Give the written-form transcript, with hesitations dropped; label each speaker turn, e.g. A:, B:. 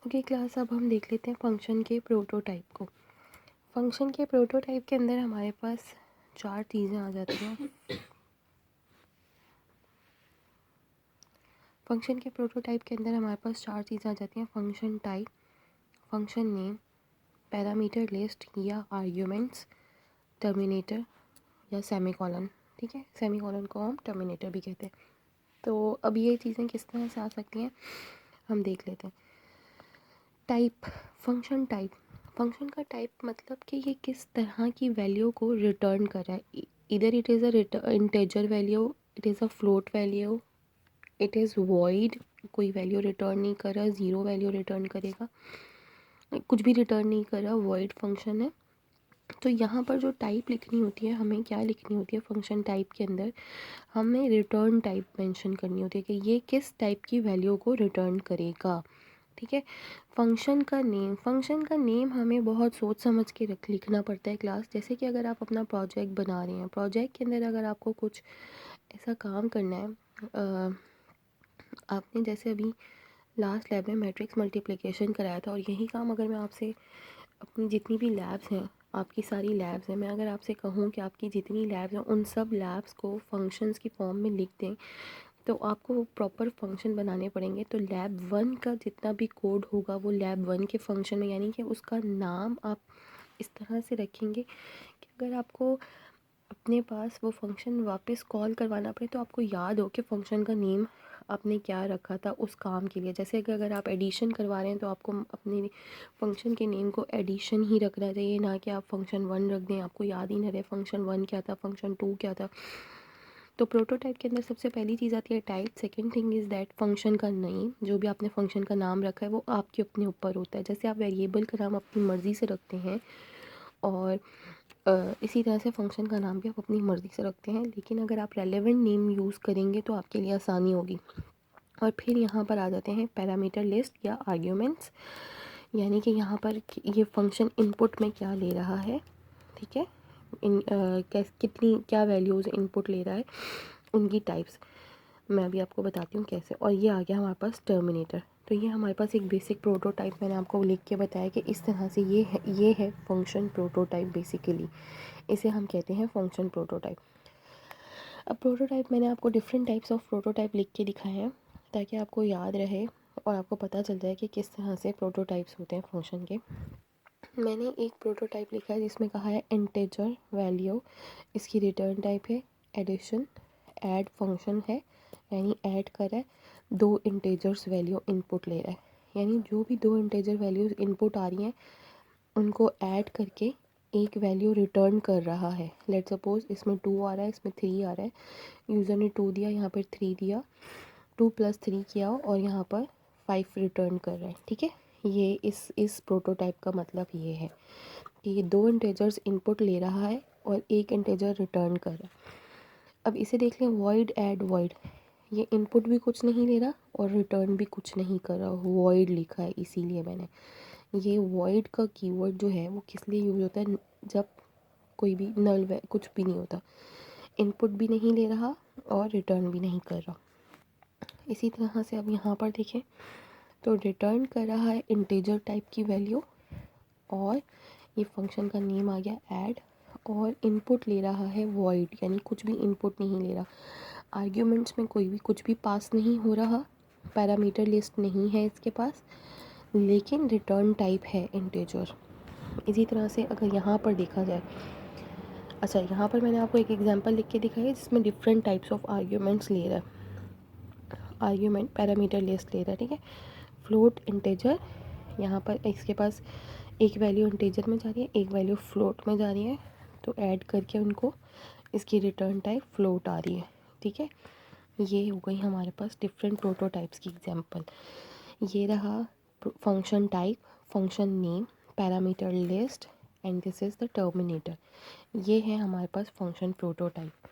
A: Okay class, अब हम देख लेते हैं फंक्शन के प्रोटोटाइप को। फंक्शन के प्रोटोटाइप के अंदर हमारे पास चार चीज़ें आ जाती हैं। फंक्शन के प्रोटोटाइप के अंदर हमारे पास चार चीज़ें आ जाती हैं। Function type, function name, parameter list या आर्ग्यूमेंट्स, टर्मिनेटर या सेमीकोलन। ठीक है, सेमीकोलन को हम टर्मिनेटर भी कहते हैं। तो अब ये चीज़ें किस तरह से आ सकती हैं हम देख लेते हैं। टाइप, फंक्शन टाइप, फंक्शन का टाइप मतलब कि ये किस तरह की वैल्यू को रिटर्न कर रहा है। इधर it is a integer value, it is a float value, it is void, कोई वैल्यू रिटर्न नहीं कर रहा, ज़ीरो वैल्यू रिटर्न करेगा, कुछ भी रिटर्न नहीं कर रहा, वॉइड फंक्शन है। तो यहाँ पर जो टाइप लिखनी होती है, हमें क्या लिखनी होती है फंक्शन टाइप के अंदर, हमें रिटर्न टाइप मेंशन करनी होती है कि ये किस टाइप की वैल्यू को रिटर्न करेगा। ठीक है। फंक्शन का नेम, फंक्शन का नेम हमें बहुत सोच समझ के लिखना पड़ता है क्लास। जैसे कि अगर आप अपना प्रोजेक्ट बना रहे हैं, प्रोजेक्ट के अंदर अगर आपको कुछ ऐसा काम करना है, आपने जैसे अभी लास्ट लैब में मैट्रिक्स मल्टीप्लिकेशन कराया था, और यही काम अगर मैं आपसे अपनी जितनी भी लैब्स हैं, आपकी सारी लैब्स हैं, मैं अगर आपसे कहूँ कि आपकी जितनी लैब्स हैं उन सब लैब्स को फंक्शंस की फॉर्म में लिख दें, तो आपको प्रॉपर फंक्शन बनाने पड़ेंगे। तो लैब 1 का जितना भी कोड होगा वो लैब 1 के फंक्शन में, यानी कि उसका नाम आप इस तरह से रखेंगे कि अगर आपको अपने पास वो फंक्शन वापस कॉल करवाना पड़े तो आपको याद हो कि फ़ंक्शन का नेम आपने क्या रखा था उस काम के लिए। जैसे कि अगर आप एडिशन करवा रहे हैं तो आपको अपने फंक्शन के नेम को एडिशन ही रखना चाहिए, ना कि आप फंक्शन 1 रख दें, आपको याद ही ना रहे फंक्शन 1 क्या था, फंक्शन 2 क्या था। तो प्रोटोटाइप के अंदर सबसे पहली चीज़ आती है type. Second thing is that function का नेम, जो भी आपने फंक्शन का नाम रखा है वो आपके अपने ऊपर होता है। जैसे आप वेरिएबल का नाम अपनी मर्ज़ी से रखते हैं, और इसी तरह से फंक्शन का नाम भी आप अपनी मर्ज़ी से रखते हैं, लेकिन अगर आप रेलेवेंट नेम यूज़ करेंगे तो आपके लिए आसानी होगी। और फिर यहाँ पर आ जाते हैं पैरामीटर लिस्ट या आर्ग्यूमेंट्स, यानी कि यहाँ पर ये फंक्शन इनपुट में क्या ले रहा है। ठीक है, कितनी क्या वैल्यूज़ इनपुट ले रहा है, उनकी टाइप्स मैं अभी आपको बताती हूँ कैसे। और ये आ गया हमारे पास टर्मिनेटर। तो ये हमारे पास एक बेसिक प्रोटोटाइप मैंने आपको लिख के बताया कि इस तरह से ये है फंक्शन प्रोटोटाइप। बेसिकली इसे हम कहते हैं फंक्शन प्रोटोटाइप। अब प्रोटोटाइप मैंने आपको डिफरेंट टाइप्स ऑफ प्रोटोटाइप लिख के दिखाए हैं ताकि आपको याद रहे और आपको पता चल जाए कि किस तरह से प्रोटोटाइप्स होते हैं फंक्शन के। मैंने एक प्रोटोटाइप लिखा है जिसमें कहा है इंटेजर वैल्यू, इसकी रिटर्न टाइप है एडिशन, ऐड फंक्शन है यानी ऐड कर रहा है, दो इंटेजर्स वैल्यू इनपुट ले रहा है, यानी जो भी दो इंटेजर वैल्यूज़ इनपुट आ रही हैं उनको ऐड करके एक वैल्यू रिटर्न कर रहा है। लेट्स सपोज इसमें 2 आ रहा है, इसमें 3 आ रहा है, यूज़र ने 2 दिया, यहाँ पर 3 दिया, 2 + 3 किया और यहाँ पर 5 रिटर्न कर रहा है। ठीक है, ये इस प्रोटोटाइप का मतलब ये है कि ये दो इंटेजर्स इनपुट ले रहा है और एक इंटेजर रिटर्न कर रहा है। अब इसे देख लें, वॉइड ऐड वॉइड, ये इनपुट भी कुछ नहीं ले रहा और रिटर्न भी कुछ नहीं कर रहा, वॉइड लिखा है इसीलिए मैंने। ये वॉइड का कीवर्ड जो है वो किस लिए यूज़ होता है, जब कोई भी नल कुछ भी नहीं होता, इनपुट भी नहीं ले रहा और रिटर्न भी नहीं कर रहा। इसी तरह से अब यहाँ पर देखें तो रिटर्न कर रहा है इंटीजर टाइप की वैल्यू, और ये फंक्शन का नेम आ गया ऐड, और इनपुट ले रहा है वॉइड, यानी कुछ भी इनपुट नहीं ले रहा। आर्ग्यूमेंट्स में कोई भी कुछ भी पास नहीं हो रहा, पैरामीटर लिस्ट नहीं है इसके पास, लेकिन रिटर्न टाइप है इंटीजर। इसी तरह से अगर यहाँ पर देखा जाए, अच्छा यहाँ पर मैंने आपको एक एग्जांपल लिख के दिखाया है जिसमें डिफरेंट टाइप्स ऑफ आर्ग्यूमेंट्स ले रहा है। आर्ग्यूमेंट पैरामीटर लिस्ट ले रहा है, ठीक है, फ्लोट इंटीजर, यहाँ पर इसके पास एक वैल्यू इंटीजर में जा रही है, एक वैल्यू फ्लोट में जा रही है, तो ऐड करके उनको इसकी रिटर्न टाइप फ्लोट आ रही है। ठीक है, ये हो गई हमारे पास डिफरेंट प्रोटोटाइप्स की एग्जांपल। ये रहा function type, function name, parameter list and this is the terminator. ये है हमारे पास फंक्शन प्रोटोटाइप।